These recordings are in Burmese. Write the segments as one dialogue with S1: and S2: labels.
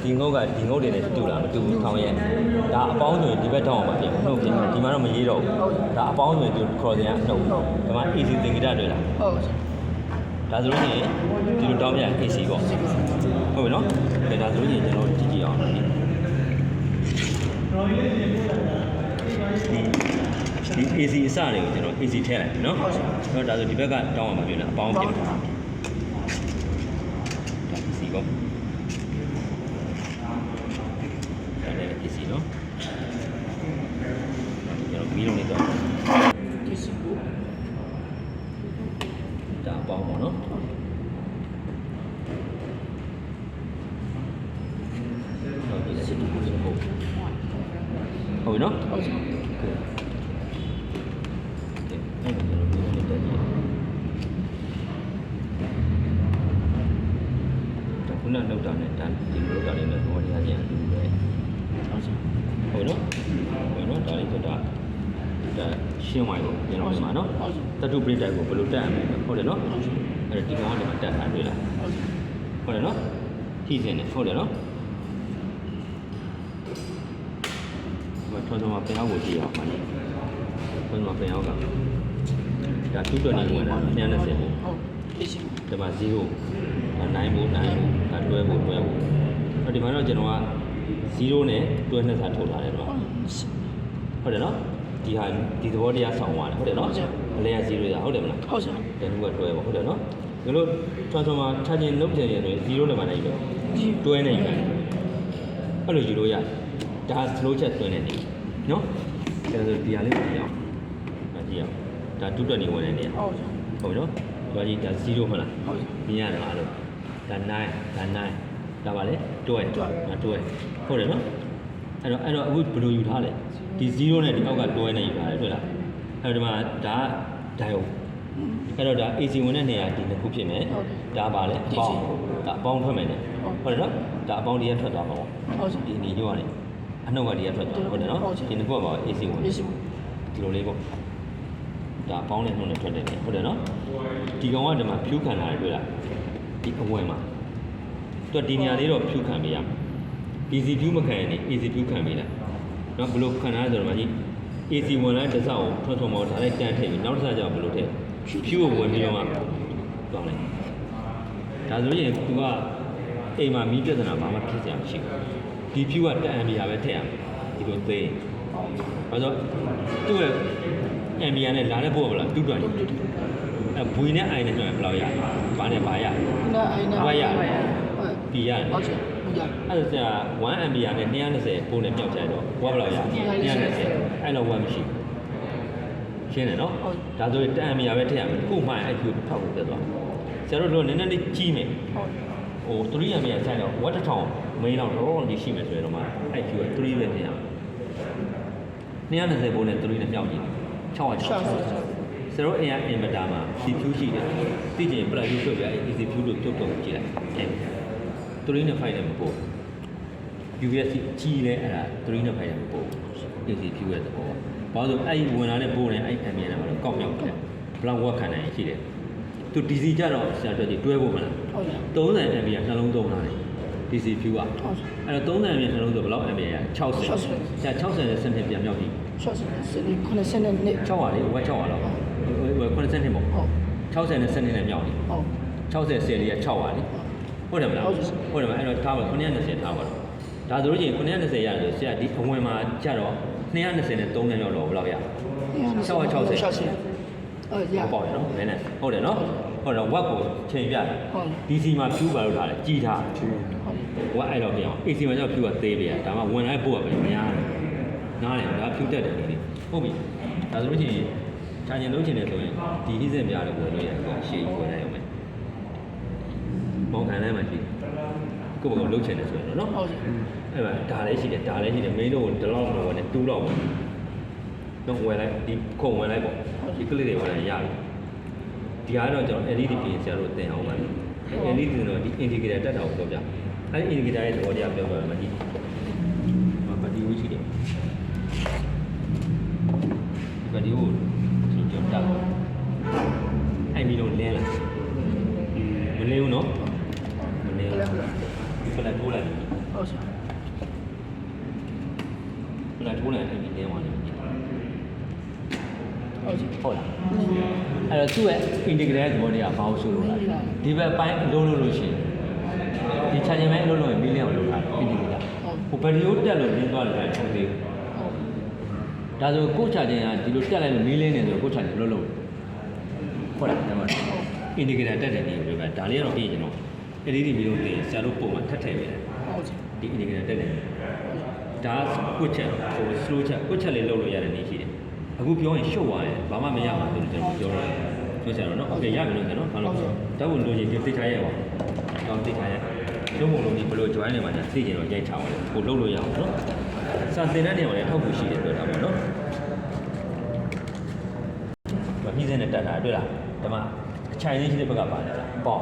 S1: ဒီငုတ်တွေနဲ့တူတာမတူဘူးထောင်ရဲ့ဒါအပေါင်းဆိုရင်ဒီဘက်ထောင်မှာပြင်နှုတ်ပြင်ဒီမှာတော့မရေးတော့ဘူးဒါအပေါင်းဆိုရင်ဒီ crossing ကနှုတ်ဒီမှာ AC သင်္ကေတတွေ့လား
S2: ဟုတ်
S1: ဒါဆိုလို့ရှိရင်ဒီလိုတောင်းပြ AC ပေါ့ဟုတ်ပြီနော်ဒါဆိုလို့ရှိရင်ကျွန်တော်ကြည့်ကြည့်အောင်ဒီ AC အစတွေကိုကျွန်တော် AC ထည့်လိုက်နော်အဲ့တော့ဒါဆိုဒီဘက်ကတောင်းအောင်မပြောနဲ့အပေါင်းပြင်ဒါ AC ပေါ့ဒါလည်း AC နော်ကျွန်တော်မီးလုံးလေးတော့
S2: DC ကို
S1: ဒါအပေါင်းပေါ့နော်ဟုတ်ပြီစစ်တူစစ်ဖို့ဟုတ်ပြီနော်
S2: ဟုတ်ပြီ
S1: ခုနလောက်တာနဲ့ဒါဒီလိုလောက်တာလေးနဲ့ဘောရရချင်းအတူပဲဟုတ်နော်ဟုတ်နော်ဒါလေးဆိုတာဒါရှင်းသွားပြီပေါ့ကျွန်တော်ဒီမှာနော်တတုပရိတိုက်ကိုဘယ်လိုတက်ရမလဲဟုတ်တယ်နော်အဲ့ဒီကောင်ကဒီမှာတက်ထားတွေ့လားဟုတ်တယ်နော်ထိစင်နေဟုတ်တယ်နော်ဒီမှာထွန်းထွန်းမှာပြန်ရောက်ကိုကြည့်အောင်ပါလေထွန်းထွန်းမှာပြန်ရောက်ကဒါတူတော်နေဝင်တာ220ပေါ့
S2: ဟုတ်ဒီရှိ
S1: ဒီမှာ0 9ဘူး9ဘူးတွဲဘူးအဲ့ဒီမှာတော့ကျွန်တော်က0နဲ့တွဲနှစ်စာထုတ်ထားတယ်တော့ဟုတ်တယ်နော်ဒီဟာဒီသဘောတရားဆောင်သွားတယ်ဟုတ်တယ်နော်အလဲက0ရဟုတ်တယ်မလား
S2: ဟုတ်တယ်
S1: တန်ဘူးကတွဲပေါ့ဟုတ်တယ်နော်ဒီလို transformer ခြားချင်းလုပ်ချင်ရင်0နဲ့မှနိုင်ပဲတွဲနေပြီအဲ့လိုယူလို့ရဒါ slow chat တွဲနေတယ်နော်ဒါဆိုဒီဟာလေးကိုကြည့်အောင်ကြည့်အောင်ဒါတူတက်နေဝင်နေတယ်ဟုတ်နော်ဒါကြီးဒါ0မလား
S2: ဟုတ်
S1: မြင်ရတယ်အားလုံးဒါ9ဒါပါလေတွဲဟုတ်တယ်နော်အဲ့တော့အခုဘယ်လိုယူထားလဲဒီ0နဲ့ဒီအောက်ကတွဲနေယူထားတယ်တွေ့လားအဲ့တော့ဒီမှာဒါဒိုင်ယိုအဲ့တော့ဒါ AC ဝင်တဲ့နေရာဒီနှစ်ခုဖြစ်မယ်ဒါပါလေအပေါင်းဒါအပေါင်းထွက်မယ်နဲ့ဟုတ်တယ်နော်ဒါအပေါင်းဒီကထွက်သွားမှာပေါ့
S2: ဟုတ်
S1: ဒီညို့ကနေအနှုတ်ကဒီကထွက်သွားဟုတ်တယ်နော်ဒီနှစ်ခုကပါ AC ဝင်ဒီလိုလေးပေါ့ဒါအပေါင်းနဲ့နှုတ်နဲ့ထွက်တယ်ဟုတ်တယ်နော်ဒီကောင်ကဒီမှာဖြူခံလာတယ်တွေ့လားဒီအဝင်မှာသူကဒီနေရာလေးတော့ဖြူခံပေးရမယ် AC ဖြူမခံရင် AC ဖြူခံပေးလိုက်နော်ဘယ်လိုခံရလဲဆိုတော့မကြီး AC ဝင်လိုက်တစ်စောက်ကိုထွန်းမောဒါလိုက်တန်းထည့်ပြီးနောက်တစ်စောက်ကျတော့ဘယ်လိုထည့်ဖြူကိုဝင်ပြီးတော့မှတောင်းလိုက်ဒါဆိုရင်သူကအိမ်မှာမီးပြဿနာဘာမှဖြစ်ကြမရှိဘူးဒီဖြူကတအမ်ဘီယာပဲထည့်ရမယ်ဒီလိုသိရင်ဘာလို့သူ့ရဲ့အမ်ဘီယာနဲ့လာတဲ့ပို့မလားတူတွန်အဲဘွေနဲ့အိုင်နဲ့ဆိုရင်ဘယ်လောက်ရဘာနဲ့ဘာရ
S2: နာအိုင်နဲ့
S1: ဘာရဒီရတယ်
S2: ဟုတ်တယ်
S1: အဲ့ဒါ1 ampere နဲ့220ပို့နဲ့မြောက်ချင်တော့ဘယ်လောက်ရ220အဲ့တော့1မရှိရှင်းတယ်နော်ဒါဆိုရင်10 ampere ပဲထည့်ရမယ်ခုမှအဲ့ဒီထောက်ဖို့ပြတ်သွားဆရာတို့တို့နည်းနည်းလေးကြီးမယ်ဟို3 ampere ဆိုင်တော့ဝတ်တစ်ထောင်မင်းတော့တော့ဒီရှိမယ်ဆိုရင်တော့မှအဲ့ဒီက3ပဲထည့်ရမယ်220ပို့နဲ့3နဲ့မြောက်ကြည့်660ဆရာတို့အင်အားအင်မတာမှာဒီဖြူရှိတယ်သိချင်ပလက်ဖြူဆိုပြအဲ့ဒီဖြူလို့ထုတ်တော့ကြည့်လိုက်3နဲ့5နဲ့မပို့ UVC ကြီးလဲအဲ့ဒါ3နဲ့5နဲ့မပို့ AC ဖြူရဲ့သဘောဘာလို့အဲ့ဝင်လာတဲ့ပို့နဲ့အဲ့ ampere နဲ့မှာတော့ကောက်မြောက်တယ်ဘလောက်ဝက်ခံနိုင်ရှိတယ်သူ DC ကြတော့ဆရာတို့ကြည့်တွဲဖို့မလား
S2: ဟုတ်တယ်
S1: 30 ampere နှလုံးသုံးထားတယ် DC ဖြူကအဲ့တော့30 ampere နှလုံးဆိုဘလောက် ampere 60ဆရာ60နဲ့စနစ်ပြန်မြောက်ကြည့်
S2: 60စနစ်90နဲ့နှစ်
S1: 6ပါလေဝက်6ပါတော့90နှစ်ပေါ့
S2: ဟုတ်
S1: 60နဲ့စနစ်နဲ့မြောက်တယ်
S2: ဟုတ်
S1: 60ဆယ်လေးက6ပါလေဟုတ်တယ်မလားဟုတ်တယ်မအဲ့တော့ထားပါ920ထားပါတော့ဒါဆိုလို့ရှိရင်920ရတယ်ဆိုဆရာဒီအဝင်မှာကြတော့220နဲ့3နဲ့ရောက်တော့ဘယ်လောက်ရ660
S2: ရ
S1: ပေါ့နော်နည်းနည်းဟုတ်တယ်နော်ဟုတ်တော့ဝက်ကိုချိန်ပြတယ် DC မှာဖြူပါလို့ထားတယ်ကြီးထားဝက်အဲ့တော့ပြောင်း AC မှာကျတော့ဖြူကသေးပြရဒါမှဝင်လိုက်ပို့ရပဲမများဘူးနားတယ်ဒါဖြူတက်တယ်ဒီဟုတ်ပြီဒါဆိုလို့ရှိရင်ခြာညင်လုံးချင်တယ်ဆိုရင်ဒီဟိစင်ပြားလို့ဝင်လို့ရတယ်ရှေ့ဝင်လိုက်အောင်မယ်မောင်ခံထဲမှာရှိကိုယ့်ဘက်ကလှုပ်ချင်တယ်ဆိုရင်နော်
S2: ဟုတ်တယ်
S1: အဲ့မှာဒါလည်းရှိတယ်မင်းတို့ဒီလောက်တော့ဝင်တယ်2လောက်ဝင်တော့ဝင်လိုက်ဒီခုံဝင်လိုက်ပေါ့ဒီကလစ်တွေဝင်လိုက်ရပြီဒီကတော့ကျွန်တော် LED ပြင်ဆရာတို့သင်အောင်ပါ LED ဆိုတော့ဒီ indicator တက်တာကိုပြောပြအဲ့ indicator ရဲ့သဘောတရားပြောပြမှာဒီဘာဒီဝီရှိတယ်ဒီဗီဒီယိုဒီကြောင့်တက်အဲ့ဒီလိုလဲလာမလဲဘူးနော်မလဲဘူးဒီကလည်းထိုးလိုက်
S2: ဟုတ်ဆရာ
S1: ဘယ်လိုထိုးလိုက်အဲ့ဒီတင်းသွားတယ်
S2: ဟုတ်ဆရာ
S1: ဟုတ်လားအဲ့တော့သူ့ရဲ့ integrated သဘောတရားဘာလို့ဆိုလို့လဲဒီဘက်ပိုင်းအလုံးလို့ရှိရင်ဒီခြံချင်ပိုင်းအလုံးလို့မီလီယံလောက်ထား integrated ဟိုဘယ်လိုတက်လို့ရင်းသွားတယ်ဆိုတော့ဒါဆိုကိုချချင်ကဒီလိုတက်လိုက်လို့မီလင်းနေဆိုကိုချချင်လုံးလုံးဟုတ်လားဒါမှ indicator တက်တယ်ဒီလိုပဲဒါလေးကတော့ပြည့်ကျွန်တော် LED မီလုံးတင်ဆရာတို့ပုံမှာထပ်ထည့်ပေးတယ်
S2: ဟုတ်ဆရာ
S1: ဒီ indicator တက်တယ်ဒါကွတ်ချက်ဟို slow ချက်ကွတ်ချက်လေးလုပ်လို့ရတဲ့နေရှိတယ်အခုပြောရင်ရှုပ်သွားတယ်ဘာမှမရပါဘူးကျွန်တော်ပြောရတယ်ပြောချင်တော့နော်โอเคရပြီလို့ဆိုနော်ဘာလို့တောက်ဝင်လို့ရင်ဒီသိထားရပါတော့သိထားရရုံးပုံလုံးဒီဘယ်လို join နေမှာညာသိကျင်တော့ရိုက်ထားပါတယ်ကိုလုပ်လို့ရအောင်နော်စာသင်တဲ့နေရာမှာလည်းထောက်ဖို့ရှိတယ်ပြောတာပေါ့နော်ဒီစင်းနဲ့တက်တာတွေ့လားဒီမှာအချိုင်လေးရှိတဲ့ဘက်ကပါတယ်ပေါ့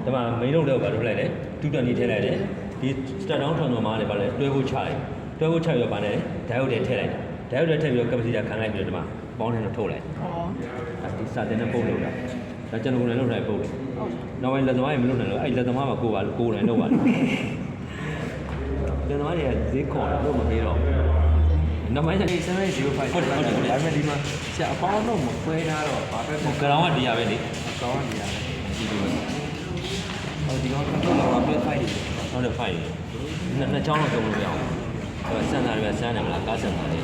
S1: ဒီမှာ main လုပ်တော့ဘာလုပ်လိုက်လဲတူတန်ကြီးထည့်လိုက်တယ်ဒီ start down transformer လေးပါလဲတွဲဖို့ချလိုက်တွဲဖို့ချပြီးတော့ဗာနဲ့ diode တွေထည့်လိုက်တယ် diode တွေထည့်ပြီးတော့ capacitor ခံလိုက်ပြီးတော့ဒီမှာပေါင်းထဲတော့ထုတ်လိုက်
S2: ဟော
S1: ဒီစာတင်တဲ့ပုံလုပ်တာဒါကျွန်တော်ကိုယ်လည်းလုပ်နိုင်ပုံလေနောက်ပိုင်းလက်သမားတွေမလုပ်နိုင်လို့အဲ့လက်သမားမှာကိုယ်တိုင်လုပ်ပါတယ်လက်သမားတွေကဈေးခေါ်တော့မပေးတော့နောက်ပိုင်းကျရင်705ဟုတ်တယ်ဟုတ်တယ်ဒါပေမဲ့ဒီမှာဆရာအပေါင်းတော့မခွဲထားတော့ဘာပဲပေါ့ကောင်ကဒီရပဲလေကောင်ကဒီရပဲဒီလိုပဲဟိုဒီကောင်ကတော့ဘာပဲဖိုက်တယ်ဟုတ်တယ်ဖိုက်တယ်နှစ်ချောင်းတော့တုံးလို့ရအောင်ဆန်တာတွေကဆန်းတယ်မလားကားဆန်တာတွေ